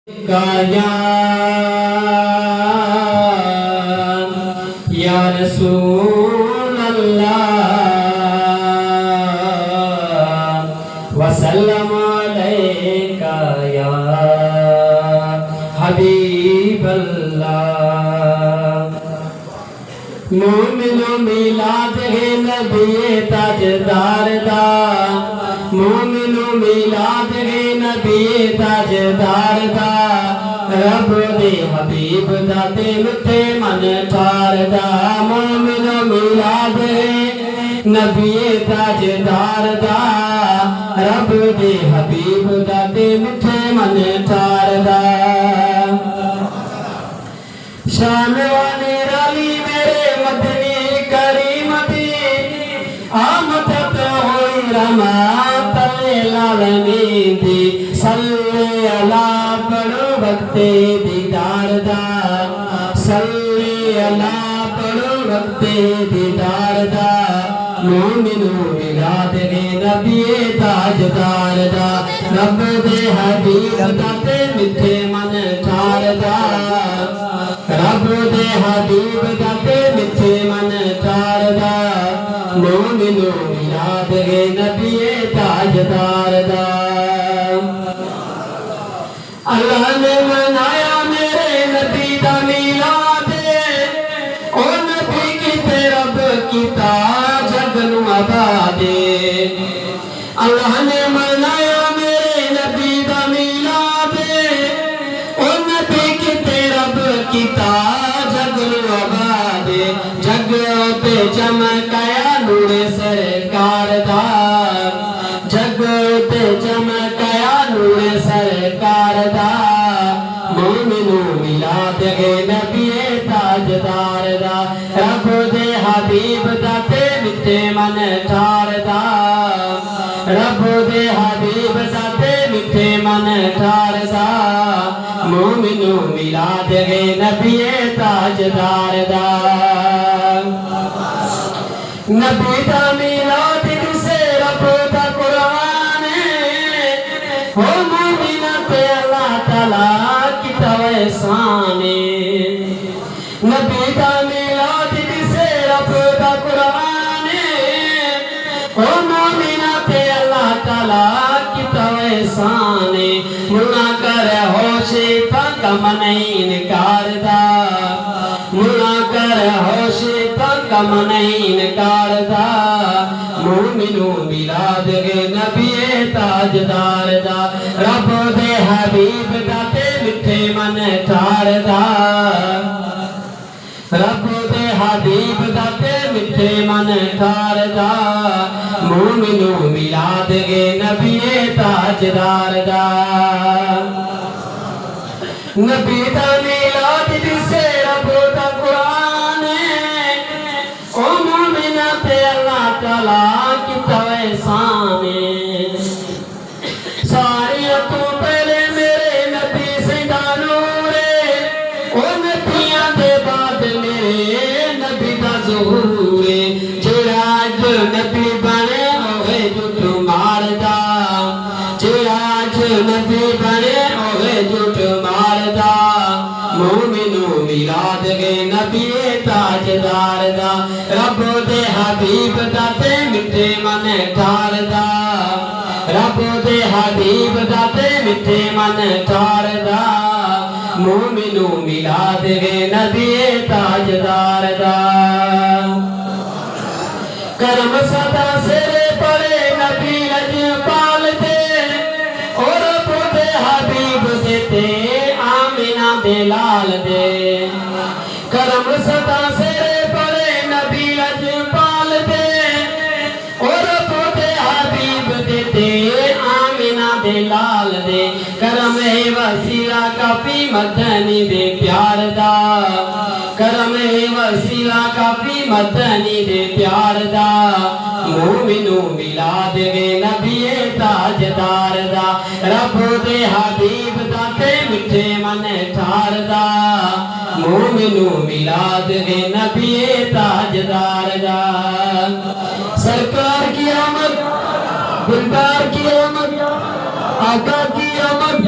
یا رسول اللہ وسلم علیکہ یا حبیب اللہ مومن میلاد ہے نبی تاجدار دا مومن میلاد ہے نبی تاجدار دا رب دے حبیب دا تے مٹھے من ٹھار دا مومن میلاد ہے نبی تاجدار دا رب دے حبیب دا تے مٹھے من ٹھار دا شان والی رالی میرے مدنی کریم دی آمد تو ہوئی رحمت للعالمین دی صلی اللہ پڑھو وقت دیدار دا صلی اللہ پڑھو وقت دیدار دا مومنو میلاد ہے نبی تاجدار دا رب دے حبیب دا تے مٹھے من ٹھار دا رب دے حبیب دا تے مٹھے من ٹھار دا مومنو میلاد ہے نبی تاجدار دا اللہ نے منایا میرے نبی دا میلاد او نبی کی تے رب کیتا جگ نو آباد اللہ نے منایا میرے نبی دا میلاد او نبی کی تے رب کیتا جگ نو آباد جگ تے چمکایا نور سرکار دا جگ تے چمکایا نور سرکار دا مومنو میلاد ہے نبی تاجدار دا رب دے حبیب دا تے مٹھے من ٹھار دا رب دے حبیب دا تے مٹھے من ٹھار دا مومنو میلاد ہے نبی تاجدار دا نبی دا میلاد جسے رب دا قرآن ہو مومنہ تے اللہ تعالیٰ کی توحسان نبی دا میلاد جسے رب دا قرآن ہو مومنہ تے اللہ تعالیٰ کی توحسان منا کر ہوش تک من انکار دا منا کر ہوش تک من انکار دا مومنو میلاد ہے نبی تاجدار دا رب دے حبیب دا تے مٹھے من ٹھار دا رب دے حبیب دا تے مٹھے من ٹھار دا مومنو میلاد ہے نبی تاجدار دا نبی دا میلاد جسے رب دا قرآن او مومنہ تے اللہ تعالیٰ کی توحسان ساری تو پہلے میرے نبی سیدہ نور او نبیاں دے بعد میرے نبی دا ظہور جڑا جو نبی بنے اوے جھوٹ مار دا جڑا جو نبی بنے اوے جھوٹ مار دا مومنو میلاد ہے نبی تاجدار دا رب دے حبیب دا تے مٹھے من ٹھار دا رب دے حبیب دا تے مٹھے من ٹھار دا مومنو میلاد ہے نبی تاجدار دا کرم صدا سرے پڑے نبی لجپال دے اور رب دے حبیب دیتے آمینہ دے لال دے کرم صدا سرے پڑے نبی لجپال دے اور رب دے حبیب دیتے آمینہ دے لال دے کرم ہے وسیلہ کافی مدنی دے پیار دا کرم ہے وسیلہ کافی مدنی دے پیار دا مومنو میلاد ہے نبی تاجدار دا رب دے حبیب دا تے مٹھے من ٹھار دا مومنو میلاد ہے نبی تاجدار دا سرکار کی آمد دلدار کی آمد آقا کی آمد